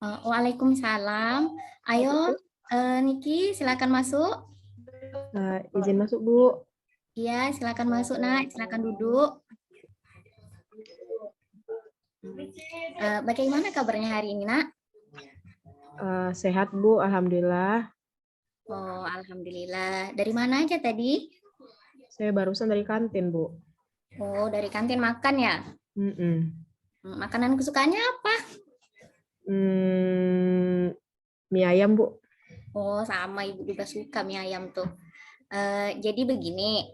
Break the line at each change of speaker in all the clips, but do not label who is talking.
Waalaikumsalam. Ayo,
Masuk, Bu.
Niki, silakan masuk.
Izin masuk, Bu.
Iya, silakan masuk, Nak. Silakan duduk. Bagaimana kabarnya hari ini, Nak?
Sehat, Bu. Alhamdulillah.
Oh, alhamdulillah. Dari mana aja tadi?
Saya barusan dari kantin, Bu.
Oh, dari kantin makan ya? Makanan kesukaannya apa?
Mie ayam, Bu.
Oh, sama Ibu juga suka mie ayam tuh. Jadi begini,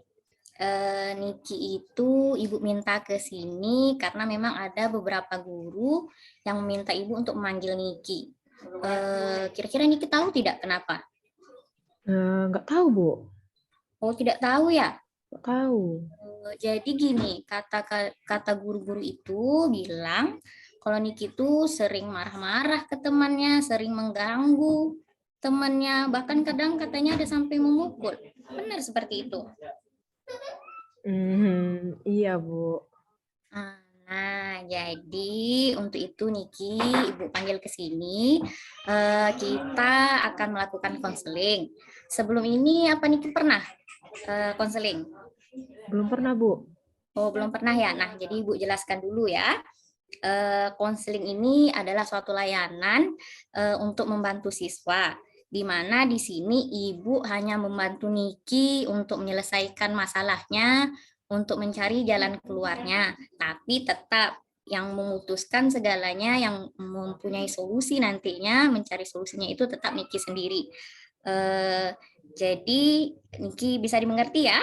Niki itu Ibu minta ke sini karena memang ada beberapa guru yang meminta Ibu untuk memanggil Niki. Kira-kira Niki tahu tidak kenapa?
Nggak tahu, Bu.
Oh, tidak tahu ya?
Nggak tahu.
Jadi gini, kata guru-guru itu bilang kalau Niki itu sering marah-marah ke temannya, sering mengganggu temannya, bahkan kadang katanya ada sampai memukul. Benar seperti itu?
Iya, Bu.
Nah, jadi untuk itu Niki, Ibu panggil ke sini. Kita akan melakukan konseling. Sebelum ini apa Niki pernah konseling?
Belum pernah, Bu.
Oh, belum pernah ya. Nah, jadi Ibu jelaskan dulu ya. Konseling ini adalah suatu layanan untuk membantu siswa, di mana di sini Ibu hanya membantu Niki untuk menyelesaikan masalahnya, untuk mencari jalan keluarnya, tapi tetap yang memutuskan segalanya, yang mempunyai solusi nantinya, mencari solusinya itu tetap Niki sendiri. Jadi Niki bisa dimengerti ya?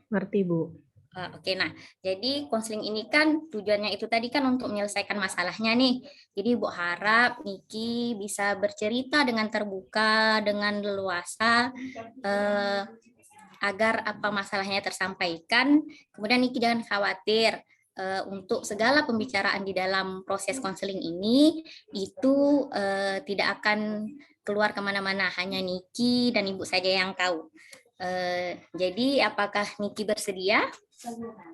Ngerti, Bu.
Oke, nah, jadi konseling ini kan tujuannya itu tadi kan untuk menyelesaikan masalahnya nih. Jadi Ibu harap Niki bisa bercerita dengan terbuka, dengan leluasa, agar apa masalahnya tersampaikan. Kemudian Niki jangan khawatir, untuk segala pembicaraan di dalam proses konseling ini, itu tidak akan keluar kemana-mana, hanya Niki dan Ibu saja yang tahu. Jadi apakah Niki bersedia?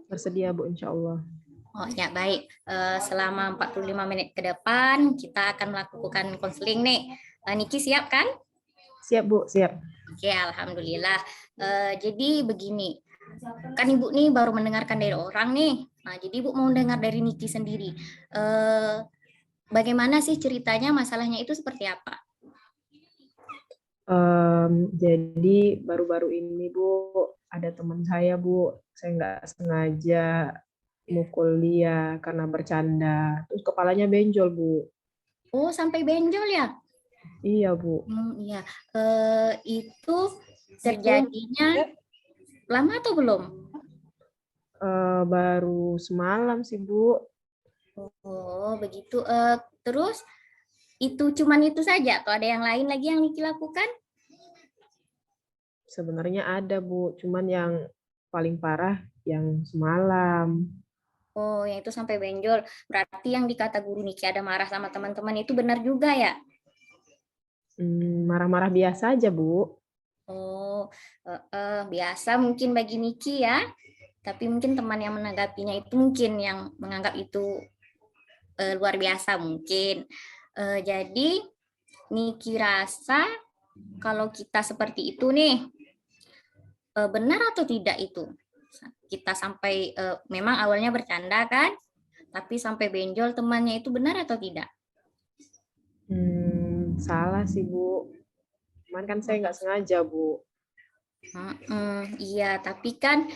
Bersedia, Bu, insya Allah.
Oh ya, baik. Selama 45 menit ke depan kita akan melakukan konseling nih. Niki siap kan?
Siap, Bu. Siap.
Oke, alhamdulillah. Jadi begini, kan Ibu nih baru mendengarkan dari orang nih. Nah, jadi Ibu mau dengar dari Niki sendiri. Bagaimana sih ceritanya, masalahnya itu seperti apa?
Jadi baru-baru ini, Bu, ada teman saya, Bu. Saya nggak sengaja mukul dia karena bercanda. Terus kepalanya benjol, Bu.
Oh, sampai benjol ya?
Iya, Bu.
Iya. Itu terjadinya lama atau belum?
Baru semalam sih, Bu.
Oh, begitu. Terus itu cuman itu saja atau ada yang lain lagi yang Niki lakukan?
Sebenarnya ada, Bu. Cuman yang paling parah yang semalam.
Oh, yang itu sampai benjol. Berarti yang dikata guru Niki ada marah sama teman-teman itu benar juga ya?
Marah-marah biasa aja, Bu.
Oh, biasa mungkin bagi Niki ya. Tapi mungkin teman yang menanggapinya itu mungkin yang menganggap itu luar biasa mungkin. Jadi Niki rasa kalau kita seperti itu nih, benar atau tidak itu? Kita sampai memang awalnya bercanda kan, tapi sampai benjol temannya itu benar atau tidak?
Salah sih, Bu. Cuman kan saya nggak sengaja, Bu.
Iya, tapi kan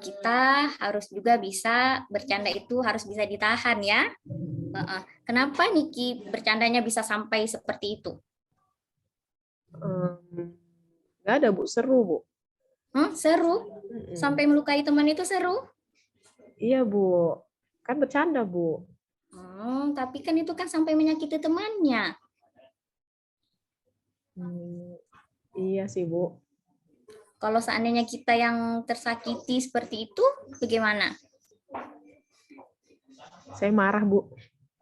kita harus juga bisa bercanda itu harus bisa ditahan ya. Kenapa Niki bercandanya bisa sampai seperti itu?
Nggak ada, Bu. Seru, Bu.
Seru? Sampai melukai teman itu seru?
Iya, Bu. Kan bercanda, Bu.
Tapi kan itu kan sampai menyakiti temannya.
Iya sih, Bu.
Kalau seandainya kita yang tersakiti seperti itu, bagaimana?
Saya marah, Bu.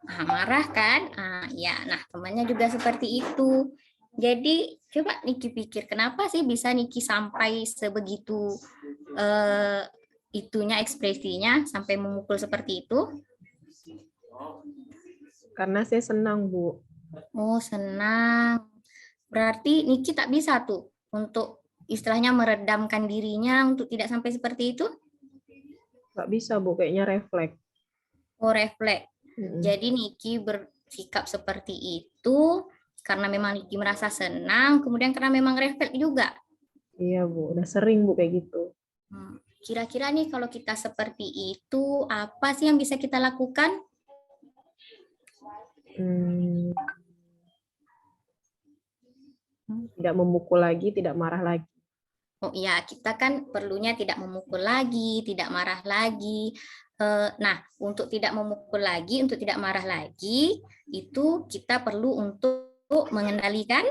Marah kan? Ya, nah temannya juga seperti itu. Jadi coba Niki pikir, kenapa sih bisa Niki sampai sebegitu itunya ekspresinya sampai memukul seperti itu?
Karena saya senang, Bu.
Oh, senang. Berarti Niki tak bisa tuh untuk istilahnya meredamkan dirinya untuk tidak sampai seperti itu?
Nggak bisa, Bu, kayaknya refleks.
Oh, refleks.
Mm-mm.
Jadi Niki bersikap seperti itu karena memang Niki merasa senang, kemudian karena memang refleks juga.
Iya, Bu, udah sering, Bu, kayak gitu.
Kira-kira nih kalau kita seperti itu, apa sih yang bisa kita lakukan?
Hmm, tidak memukul lagi, tidak marah lagi.
Oh iya, kita kan perlunya tidak memukul lagi, tidak marah lagi. Nah, untuk tidak memukul lagi, untuk tidak marah lagi, itu kita perlu untuk mengendalikan,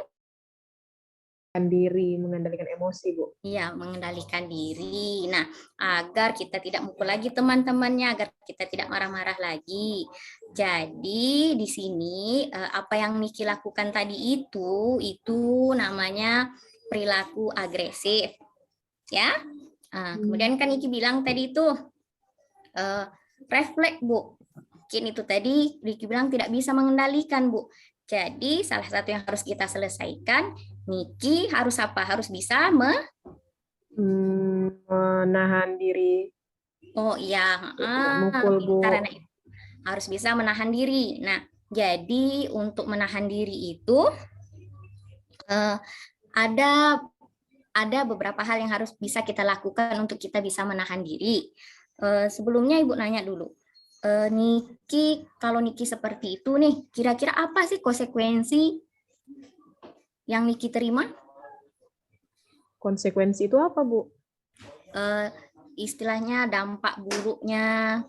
Diri, mengendalikan emosi, Bu.
ya, mengendalikan diri. Nah, agar kita tidak mukul lagi teman-temannya, agar kita tidak marah-marah lagi. Jadi di sini apa yang Niki lakukan tadi itu namanya perilaku agresif, ya. Kemudian kan Niki bilang tadi itu refleks, Bu. Mungkin itu tadi Niki bilang tidak bisa mengendalikan, Bu. Jadi salah satu yang harus kita selesaikan, Niki harus apa? Harus bisa
Menahan diri,
Oh iya,
tidak mukul, Bu.
karena itu harus bisa menahan diri. Nah, jadi untuk menahan diri itu eh, ada beberapa hal yang harus bisa kita lakukan untuk kita bisa menahan diri. Sebelumnya Ibu nanya dulu, Niki, kalau Niki seperti itu nih, kira-kira apa sih konsekuensi yang Niki terima?
Konsekuensi itu apa, Bu?
Istilahnya dampak buruknya,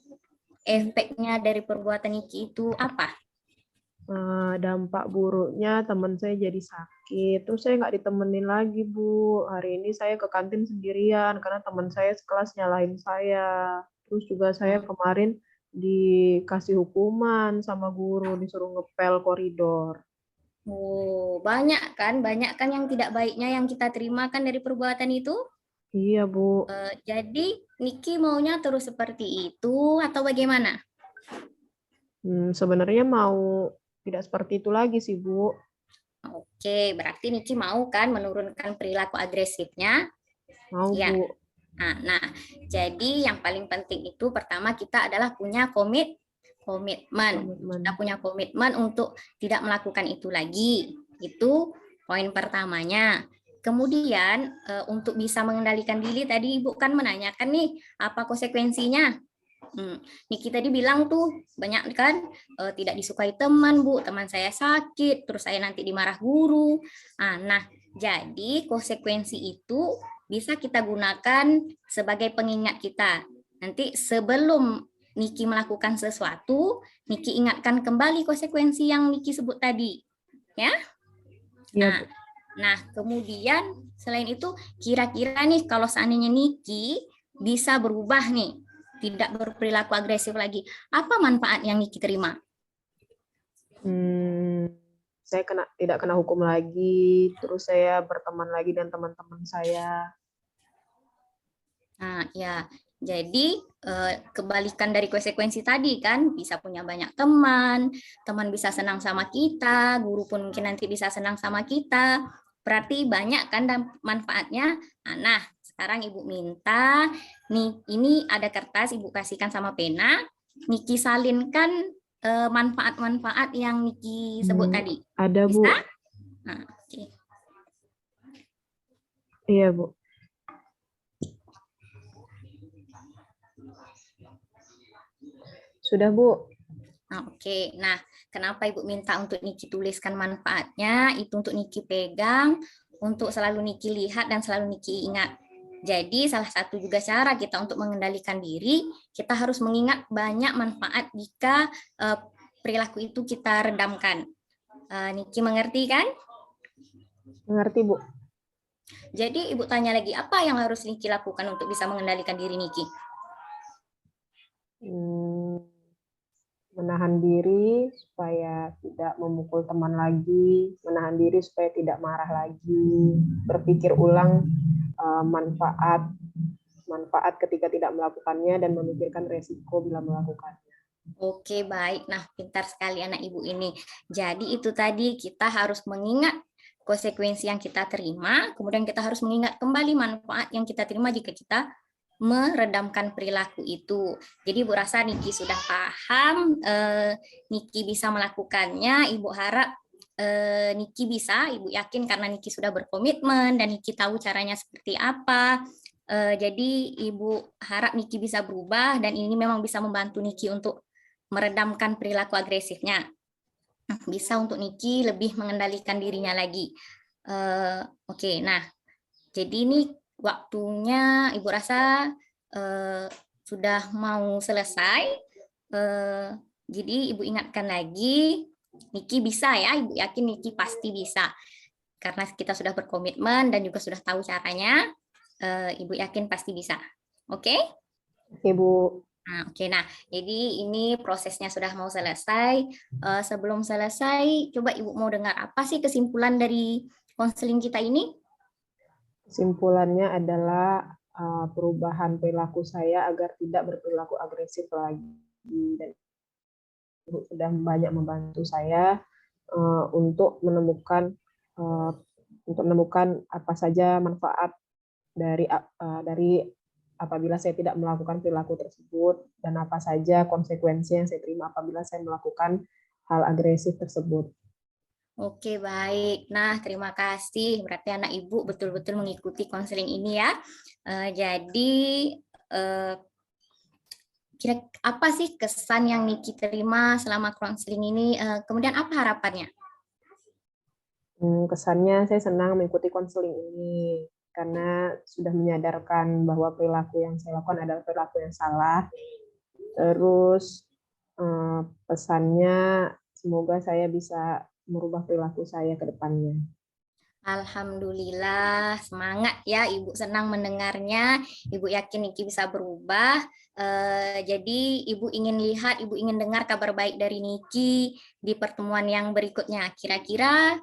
efeknya dari perbuatan Niki itu apa?
Dampak buruknya teman saya jadi sakit. Terus saya nggak ditemenin lagi, Bu. Hari ini saya ke kantin sendirian karena teman saya sekelas nyalahin saya. Terus juga saya kemarin dikasih hukuman sama guru, disuruh ngepel koridor.
Oh, banyak kan yang tidak baiknya yang kita terima kan dari perbuatan itu.
Iya, Bu.
Jadi Niki maunya terus seperti itu atau bagaimana?
Sebenarnya mau tidak seperti itu lagi sih, Bu.
Oke, berarti Niki mau kan menurunkan perilaku agresifnya?
Mau,
Ya.
Bu.
Nah, jadi yang paling penting itu pertama kita adalah punya komitmen. Kita
Komitmen.
punya komitmen untuk tidak melakukan itu lagi. Itu poin pertamanya. Kemudian untuk bisa mengendalikan diri tadi Ibu kan menanyakan nih apa konsekuensinya. Niki tadi bilang tuh banyak kan tidak disukai teman, Bu, teman saya sakit, terus saya nanti dimarah guru. Nah, jadi konsekuensi itu bisa kita gunakan sebagai pengingat kita. Nanti sebelum Niki melakukan sesuatu, Niki ingatkan kembali konsekuensi yang Niki sebut tadi, ya.
Iya,
Nah,
Bu.
nah kemudian selain itu kira-kira nih kalau seandainya Niki bisa berubah nih, tidak berperilaku agresif lagi, apa manfaat yang Niki terima?
Saya tidak kena hukum lagi, terus saya berteman lagi dengan teman-teman saya.
Nah, ya. Jadi kebalikan dari konsekuensi tadi kan bisa punya banyak teman, teman bisa senang sama kita, guru pun mungkin nanti bisa senang sama kita. Berarti banyak kan manfaatnya. Nah, sekarang Ibu minta nih ini ada kertas Ibu kasihkan sama pena, Niki salinkan manfaat-manfaat yang Niki sebut tadi.
Ada, Bu.
Bisa? Nah, oke.
Iya, Bu. Sudah, Bu.
Oke. Nah, kenapa Ibu minta untuk Niki tuliskan manfaatnya? Itu untuk Niki pegang, untuk selalu Niki lihat dan selalu Niki ingat. Jadi salah satu juga cara kita untuk mengendalikan diri, kita harus mengingat banyak manfaat jika perilaku itu kita redamkan. Niki mengerti kan?
Mengerti, Bu.
Jadi Ibu tanya lagi, apa yang harus Niki lakukan untuk bisa mengendalikan diri Niki?
Menahan diri supaya tidak memukul teman lagi, menahan diri supaya tidak marah lagi, berpikir ulang manfaat ketika tidak melakukannya dan memikirkan resiko bila melakukannya.
Oke, baik. Nah, pintar sekali anak ibu ini. Jadi itu tadi kita harus mengingat konsekuensi yang kita terima, kemudian kita harus mengingat kembali manfaat yang kita terima jika kita meredamkan perilaku itu. Jadi Ibu rasa Niki sudah paham, Niki bisa melakukannya. Ibu harap Niki bisa, Ibu yakin karena Niki sudah berkomitmen dan Niki tahu caranya seperti apa. Jadi Ibu harap Niki bisa berubah dan ini memang bisa membantu Niki untuk meredamkan perilaku agresifnya. Bisa untuk Niki lebih mengendalikan dirinya lagi. Oke, nah jadi ini waktunya Ibu rasa sudah mau selesai. Jadi Ibu ingatkan lagi, Niki bisa ya, Ibu yakin Niki pasti bisa. Karena kita sudah berkomitmen dan juga sudah tahu caranya, Ibu yakin pasti bisa. Oke?
Oke, Bu.
Nah, nah, jadi ini prosesnya sudah mau selesai. Sebelum selesai, coba Ibu mau dengar apa sih kesimpulan dari konseling kita ini?
Kesimpulannya adalah perubahan perilaku saya agar tidak berperilaku agresif lagi. Dan Ibu sudah banyak membantu saya untuk menemukan apa saja manfaat dari apabila saya tidak melakukan perilaku tersebut dan apa saja konsekuensi yang saya terima apabila saya melakukan hal agresif tersebut.
Oke, baik. Nah, terima kasih. Berarti anak ibu betul-betul mengikuti konseling ini ya. Jadi, kira apa sih kesan yang Niki terima selama konseling ini? Kemudian apa harapannya?
Kesannya saya senang mengikuti konseling ini karena sudah menyadarkan bahwa perilaku yang saya lakukan adalah perilaku yang salah. Terus pesannya semoga saya bisa merubah perilaku saya ke depannya.
Alhamdulillah, semangat ya Ibu, senang mendengarnya. Ibu yakin Niki bisa berubah. Jadi Ibu ingin lihat, Ibu ingin dengar kabar baik dari Niki di pertemuan yang berikutnya. Kira-kira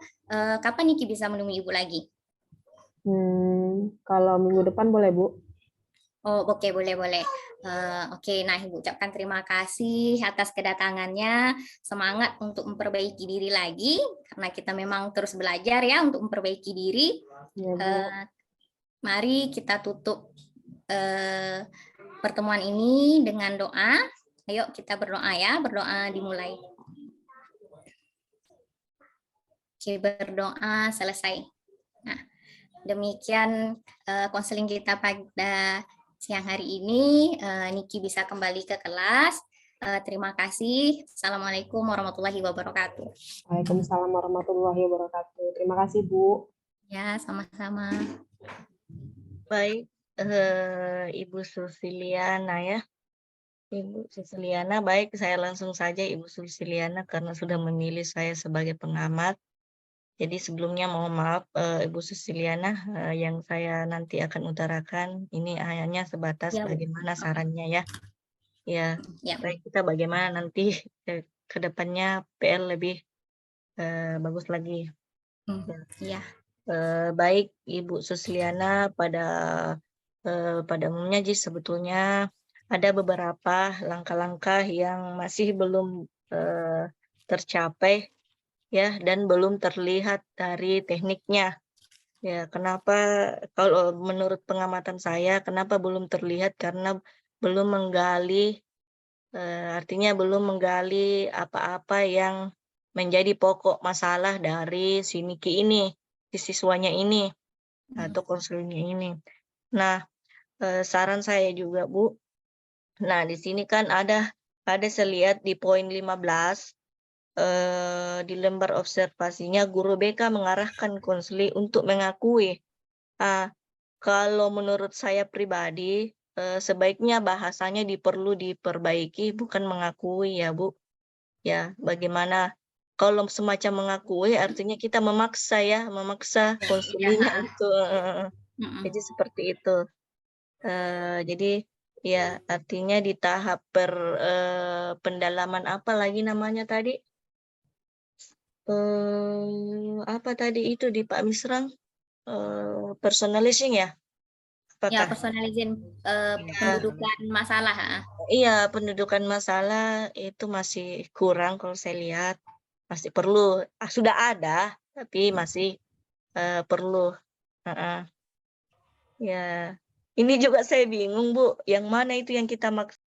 kapan Niki bisa menemui Ibu lagi?
Kalau minggu depan boleh, Bu?
Oh, oke, boleh. Oke, nah Ibu ucapkan terima kasih atas kedatangannya. Semangat untuk memperbaiki diri lagi, karena kita memang terus belajar ya untuk memperbaiki diri.
Ya, Bu.
Mari kita tutup pertemuan ini dengan doa. Ayo kita berdoa ya, berdoa dimulai. Oke, berdoa selesai. Nah, demikian konseling kita pada siang hari ini. Niki bisa kembali ke kelas. Terima kasih. Assalamualaikum warahmatullahi wabarakatuh.
Waalaikumsalam warahmatullahi wabarakatuh. Terima kasih, Bu.
Ya, sama-sama.
Baik, Ibu Susiliana ya. Ibu Susiliana, baik saya langsung saja Ibu Susiliana karena sudah memilih saya sebagai pengamat. Jadi sebelumnya mohon maaf Ibu Susiliana, yang saya nanti akan utarakan ini hanya sebatas
Ya, Bu.
bagaimana sarannya ya. Ya,
Ya.
baik kita bagaimana nanti ke depannya PL lebih bagus lagi.
Ya.
Baik Ibu Susiliana, pada umumnya sebetulnya ada beberapa langkah-langkah yang masih belum tercapai ya dan belum terlihat dari tekniknya. Ya, kenapa kalau menurut pengamatan saya kenapa belum terlihat karena belum menggali artinya belum menggali apa-apa yang menjadi pokok masalah dari si Niki ini, si siswanya ini atau konselornya ini. Nah, saran saya juga Bu, nah di sini kan ada saya lihat di poin 15 di lembar observasinya guru BK mengarahkan konseli untuk mengakui. Kalau menurut saya pribadi sebaiknya bahasanya perlu diperbaiki bukan mengakui ya Bu. Ya, bagaimana kalau semacam mengakui artinya kita memaksa ya, memaksa konselingnya itu. Jadi seperti itu. Jadi ya artinya di tahap pendalaman apa lagi namanya tadi? Apa tadi itu di Pak Misrang? Personalizing ya?
Ya,
Apakah
personal izin
ya,
pendudukan masalah.
iya pendudukan masalah itu masih kurang kalau saya lihat, masih perlu. Sudah ada tapi masih perlu. Heeh. Ya, ini juga saya bingung Bu, yang mana itu yang kita maksud